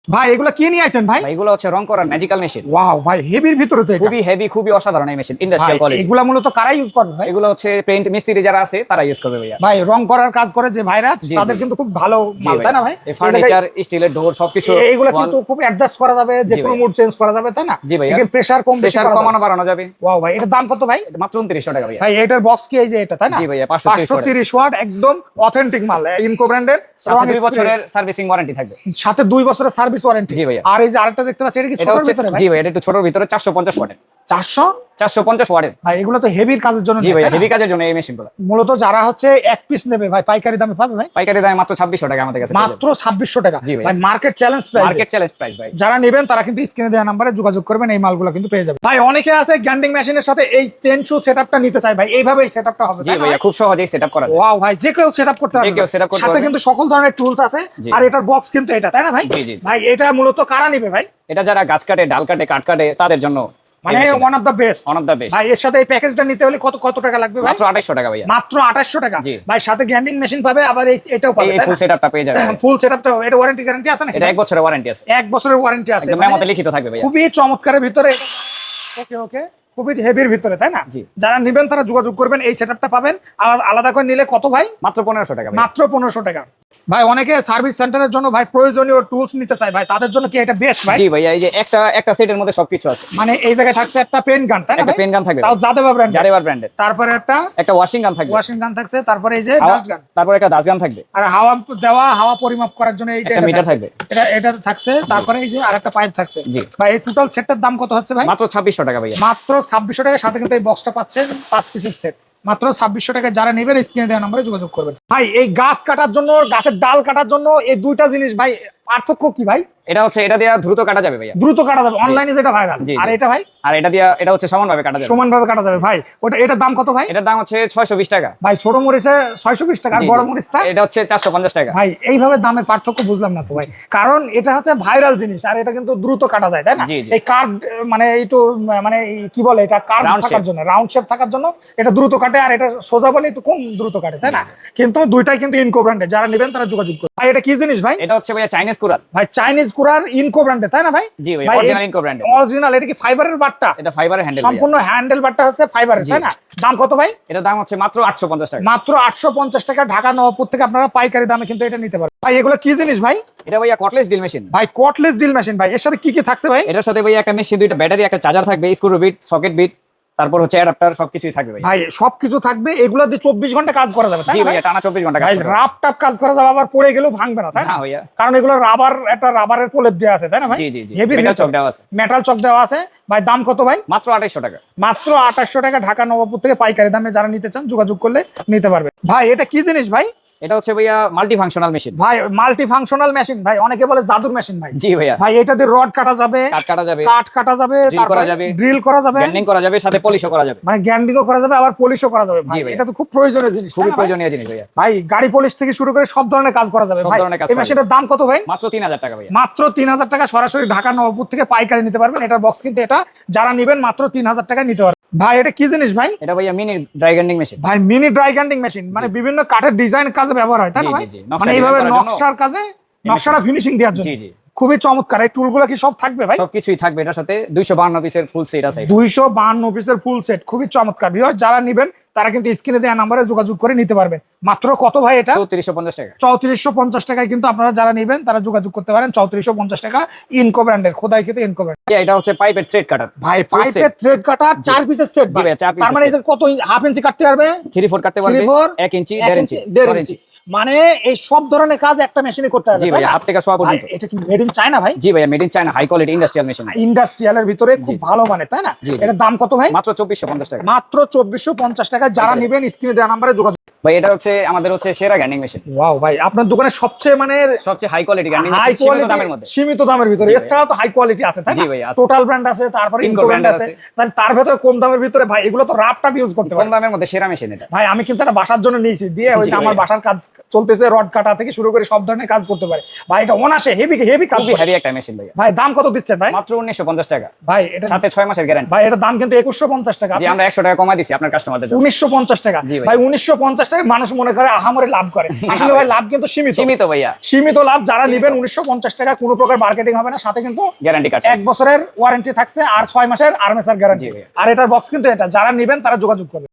ভাই এগুলো কি নিয়ে আইছেন ভাই? ভাই এগুলো হচ্ছে রং করার ম্যাজিক্যাল মেশিন। ওয়াও ভাই হেভির ভিতরে তো এটা। খুবই হেভি, খুবই অসাধারণ এই মেশিন, ইন্ডাস্ট্রিয়াল কোয়ালিটি। এগুলা মূলত কারা ইউজ করবে ভাই? এগুলো হচ্ছে পেইন্ট মিস্ত্রি যারা আছে তারা ইউজ করবে ভাইয়া। ভাই রং করার কাজ করে যে ভাইরা জি, তাদের জি। কিন্তু খুব ভালো জি মাল, ভাই, তাই না ভাই? এই ফার্নিচার, স্টিলের ডোর সবকিছু এইগুলা wall- কিন্তু খুব অ্যাডজাস্ট করা যাবে, যে জি কোনো ভাইয়া। মুড চেঞ্জ করা যাবে, তাই না? জি ভাইয়া। এখানে প্রেসার কম বেশি প্রেসার করা কমানো যাবে। বাড়ানো যাবে। ওয়াও ভাই এটার দাম কত ভাই? এটা মাত্র 2900 টাকা ভাইয়া। ভাই এটার বক্স কি এই যে এটা, তাই না? জি ভাইয়া, 530 ওয়াট একদম অথেন্টিক মাল, ইনকো ব্র্যান্ডের। সাথে 2 বছরের সার্ভিসিং ওয়ারেন্টি থাকবে। সাথে 2 বছরের সার্ভিস ওয়ারেন্টি। জি ভাইয়া। আর এই যে আরেকটা দেখতে পাচ্ছি, এটা কি এটা ছোটর হচ্ছে ভিতরে ভাই? জি ভাই, এটা একটু ছোটর ভিতরে 450 ওয়াটের। 400? 450 ওয়াটের। ভাই এগুলো তো হেভির কাজের জন্য জি নেয়, ভাইয়া, তাই না? হেভি কাজের জন্য এই মেশিনগুলো। মূলত যারা হচ্ছে এক পিস নেবে ভাই পাইকারি দামে পাবে ভাই? পাইকারি দামে মাত্র 2600 টাকা আমাদের কাছে পেয়ে যাবেন। মাত্র 2600 টাকা। জি ভাই। ভাই market challenge price. Market challenge price ভাই। যারা নেবেন তারা কিন্তু স্ক্রিনে দেওয়া নম্বরে যোগাযোগ করবেন, এই মালগুলো কিন্তু পেয়ে যাবেন। ভাই অনেকে আছে গ্যান্ডিং মেশিনের সাথে এই চেন শু সেটআপটা নিতে চায় ভাই, এইভাবে এই সেটআপটা হবে জি তাই না ভাইয়া, ভাই? খুব সহজেই সেটআপ করা যায়। ওয়াও ভাই যে কেউ সেটআপ করতে পারবে। যে কেউ setup করতে সাথে পারবে। কিন্তু সকল ধরনের টুলস আছে। জি। আর এটার বক্স কিন্তু এটা, তাই না ভাই? জি, জি, জি। ভাই এটা মূলত কারা নিবে ভাই? এটা যারা গাছ কাটে, ডাল কাটে, কাঠ কাটে তাদের জন্য মানে one of the best. One of the best. ভাই এর সাথে এই প্যাকেজটা নিতে হলে কত কত টাকা লাগবে ভাই? মাত্র 2800 টাকা ভাইয়া। মাত্র 2800 টাকা। জি। ভাই সাথে গ্যান্ডিং মেশিন পাবে, আবার এটাও পাবে, এই তাই ফুল না? সেটআপটা পেয়ে যাবে। ফুল সেটআপটা, এটা ওয়ারেন্টি গ্যারান্টি আছে নাকি? এটা 1 বছরের ওয়ারেন্টি আছে। 1 বছরের ওয়ারেন্টি আছে। একদম মানে মেমোতে লিখিত থাকবে ভাইয়া। খুবই চমৎকারের ভিতরে এটা। ওকে ওকে, খুবই হেভির ভিতরে, তাই না? জি। যারা নেবেন তারা যোগাযোগ করবেন, এই সেটআপটা পাবেন। আলাদা আলাদা করে নিলে কত ভাই? মাত্র 1500 টাকা ভাই। মাত্র 1500 টাকা। ভাই অনেকে সার্ভিস সেন্টারের জন্য ভাই প্রয়োজনীয় টুলস নিতে চায় ভাই, তাদের জন্য কি এটা বেস্ট ভাই? জি ভাইয়া, এই যে একটা সেটের মধ্যে সবকিছু আছে। মানে এই জায়গায় থাকছে একটা পেন গান, তাই না একটা ভাই? পেন গান থাকবে, তাও জাদেবা ব্র্যান্ড। জারেবার ব্র্যান্ডের। তারপরে একটা ওয়াশিং গান থাকবে, ওয়াশিং গান থাকছে, তারপরে এই যে হাওয়া- ডাস্ট গান, তারপর একটা দাস গান থাকবে, আর হাওয়া পরিমাপ করার জন্য এইটা একটা মিটার থাকবে। এটা থাকছে, তারপরে এই যে আরেকটা পাইপ থাকছে। জি। ভাই এই টোটাল সেটটার দাম কত হচ্ছে ভাই? মাত্র 2600 টাকা ভাইয়া। মাত্র 2600 টাকার সাথে কিন্তু এই বক্সটা পাচ্ছেন 5 পিসের সেট। মাত্র 2600 টাকায় যারা নেবেন স্ক্রিনে দেওয়া নম্বরে যোগাযোগ করবেন। ভাই এই গাছ কাটার জন্য, গাছের ডাল কাটার জন্য এই দুইটা জিনিস ভাই পার্থক্য কি ভাই? এটা হচ্ছে, এটা দিয়ে দ্রুত কাটা যাবে ভাইয়া। দ্রুত কাটা যাবে, অনলাইনে যেটা ভাইরাল। জি, জি। আর এটা ভাই আর এটা দিয়ে এটা হচ্ছে সমানভাবে কাটা যাবে। সমানভাবে কাটা যাবে ভাই। এটার দাম কত ভাই? এটার দাম হচ্ছে 620 টাকা। ভাই ছোট মরিচে 620 টাকা, আর জি, বড় জি। মরিচটা? এটা হচ্ছে 450 টাকা। ভাই এইভাবে দামের পার্থক্য বুঝলাম না তো ভাই, কারণ এটা হচ্ছে ভাইরাল জিনিস আর এটা কিন্তু দ্রুত কাটা যায়, তাই না? জি, জি। এই কার্ভ মানে একটু মানে কি বলে এটা, কার্ভ Round থাকার shape। জন্য, রাউন্ড শেপ থাকার জন্য এটা দ্রুত কাটে, আর এটা সোজা বলে একটু কম দ্রুত কাটে, তাই না? কিন্তু দুইটাই কিন্তু ইনকো ব্র্যান্ডের, যারা নেবেন তারা যোগাযোগ করুন। ভাই এটা কি জিনিস ভাই? এটা হচ্ছে ভাইয়া চাইনিজ কুড়াল। ভাই চাইনিজ কুরার ইনকো ব্র্যান্ডের, তাই না ভাই? জি ভাই, অরিজিনাল ইনকো ব্র্যান্ডের। অরিজিনাল। এটা কি ফাইবারের বাটটা? এটা ফাইবারের হ্যান্ডেল ভাইয়া। সম্পূর্ণ হ্যান্ডেল বাটটা হচ্ছে ফাইবারের, জি। তাই না? দাম কত ভাই? এটার দাম হচ্ছে মাত্র 850 টাকা। মাত্র 850 টাকা। ঢাকা নবাবপুর থেকে আপনারা পাইকারি দামে কিন্তু এটা নিতে পারবেন। ভাই এগুলো কি জিনিস ভাই? এটা ভাইয়া কটলেস ড্রিল মেশিন। ভাই কটলেস ড্রিল মেশিন। ভাই এর সাথে কি কি থাকছে ভাই? এটার সাথে ভাইয়া একটা মেশিন, দুইটা ব্যাটারি, একটা চার্জার থাকবে, স্ক্রু বিট, সকেট বিট, তারপর হচ্ছে অ্যাডাপ্টার, সবকিছুই থাকবে ভাই। ভাই সবকিছু থাকবে, এগুলো দিয়ে 24 ঘন্টা কাজ করা যাবে, তাই জি না ভাই? ভাইয়া, টানা 24 ঘন্টা কাজ ভাই করবে। রাপ টাপ কাজ করা যাবে, আবার পড়ে গেলেও ভাঙবে না, তাই না? না ভাইয়া। কারণ এগুলো রাবার, একটা রাবারের প্রলেপ দেওয়া আছে, তাই না ভাই? জি, জি, জি। হেভি মেটাল চক দেওয়া আছে। মেটাল চক দেওয়া আছে। ভাই দাম কত ভাই? মাত্র 2800 টাকা। মাত্র 2800 টাকা। ঢাকা নবাবপুর থেকে পাইকারি দামে যারা নিতে চান যোগাযোগ করলে নিতে পারবে। ভাই এটা কি জিনিস ভাই? এটা হচ্ছে ভাইয়া মাল্টি ফাংশনাল মেশিন। ভাই মাল্টি ফাংশনাল মেশিন। ভাই অনেকে বলে জাদুর মেশিন ভাই। জি ভাইয়া। ভাই এটা দিয়ে রড কাটা যাবে, কাট কাটা যাবে, কাঠ কাটা যাবে, Drill করা যাবে, ড্রিল করা যাবে, গ্যান্ডিং করা যাবে, সাথে পলিশও করা যাবে। মানে গ্যান্ডিংও করা যাবে, আবার পলিশও করা যাবে। ভাই জি ভাইয়া। এটা তো খুব প্রয়োজনীয় জিনিস, খুবই তাই না ভাই? প্রয়োজনীয় জিনিস ভাইয়া। ভাই গাড়ি পলিশ থেকে শুরু করে সব ধরনের কাজ করা যাবে। সব ভাই ধরনের কাজ এই করা মেশিনের দাম কত ভাই? মাত্র 3000 টাকা ভাইয়া। মাত্র 3000 টাকা। সরাসরি ঢাকা নবাবপুর থেকে পাইকারি নিতে পারবেন। এটার বক্স কিন্তু এটা, যারা নেবেন মাত্র 3000 টাকায় নিতে পারবেন। ভাই এটা কি জিনিস ভাই? এটা ভাইয়া মিনি ড্রাই গ্যান্ডিং মেশিন। ভাই মিনি ড্রাই গ্যান্ডিং মেশিন, মানে বিভিন্ন কাঠের ডিজাইন কাজে ব্যবহার হয়, তাই না জি, ভাই? জি, জি। নকশা মানে design এইভাবে করার জন্য নকশার কাজে, নকশাটা ফিনিশিং দেওয়ার জন্য। জি, জি। খুবই চমৎকার। এই টুলগুলো কি সব থাকবে ভাই? সবকিছুই থাকবে এটার সাথে। 252 পিসের ফুল সেট আছে। 252 পিসের ফুল সেট, খুবই চমৎকার। ভিউয়ার যারা নেবেন তারা কিন্তু স্ক্রিনে দেওয়া নম্বরে যোগাযোগ করে নিতে পারবেন। মাত্র কত ভাই এটা? 3450 টাকা। 3450 টাকায় কিন্তু আপনারা যারা নেবেন তারা যোগাযোগ করতে পারেন। 3450 টাকা। ইনকো ব্র্যান্ডের, খোদাই কিন্তু ইনকো ব্র্যান্ড। এটা হচ্ছে পাইপের থ্রেড কাটার। ভাই পাইপের থ্রেড কাটার 4 পিসের সেট। জি ভাই, 4 তার মানে এটা কত, হাফ ইঞ্চি কাটতে পারবে, 3/4 কাটতে পারবে, 3/4, 1 ইঞ্চি, 1.5 ইঞ্চি, 1.5 ইঞ্চি। মানে এই সব ধরনের কাজ একটা মেশিনে করতে হবে, জি তাই ভাই, না? হাত থেকে শোয়া ভাই, পর্যন্ত। এটা কি মেড ইন চায়না ভাই? জি ভাইয়া, made in China, high quality industrial machine. ইন্ডাস্ট্রিয়ালের ভিতরে খুব ভালো মানে, তাই না? জি, জি। এটার দাম কত ভাই? মাত্র 2450 টাকা। মাত্র 2450 টাকা। যারা নেবেন স্ক্রিনে দেওয়া নম্বরে যোগাযোগ। ভাই এটা হচ্ছে আমাদের হচ্ছে সেরা গ্যান্ডিং মেশিন। ওয়াও ভাই, আপনার দোকানে সবচেয়ে মানে সবচেয়ে হাই কোয়ালিটি গ্যান্ডিং হাই মেশিন, সীমিত দামের মধ্যে। সীমিত দামের ভিতরে। জি ভাই। এছাড়া তো হাই কোয়ালিটি আছে, তাই জি না? ভাই, আছে। টোটাল ব্র্যান্ড আছে, তারপরে ইনকো ইনকো ব্র্যান্ড brand আছে, আছে। তাহলে তার ভিতরে কম দামের ভিতরে ভাই এগুলো তো রাপ টাপ ইউজ করতে কম পারে। দামের মধ্যে সেরা মেশিন এটা। ভাই আমি কিন্তু একটা বাসার জন্য নিয়েছি, দিয়ে ওই জি যে আমার ভাইয়া। বাসার কাজ চলতেছে, রড কাটা থেকে শুরু করে সব ধরনের কাজ করতে পারে ভাই। এটা অনাসে হেভি হেভি কাজ খুবই করে। হেভি একটা মেশিন ভাইয়া। ভাই দাম কত দিচ্ছেন ভাই? মাত্র 1950 টাকা। ভাই এটা সাথে 6 মাসের গ্যারান্টি। ভাই এটার দাম কিন্তু 2150 টাকা। জি, আমরা 100 টাকা কমাই দিছি আপনার কাস্টমারদের জন্য। 1950 টাকা। জি ভাই। ভাই 1950 টাকায় মানুষ মনে করে আহামরি লাভ করে, আসলে ভাই লাভ কিন্তু সীমিত ভাইয়া, সীমিত লাভ। যারা নেবেন 1950 টাকা, কোনো প্রকার মার্কেটিং হবে না, সাথে কিন্তু গ্যারান্টি কার্ড 1 বছরের ওয়ারেন্টি থাকছে আর 6 মাসের আর্মেচার গ্যারান্টি। জি ভাইয়া। আর এটার বক্স কিন্তু এটা, যারা নেবেন তারা যোগাযোগ করবে।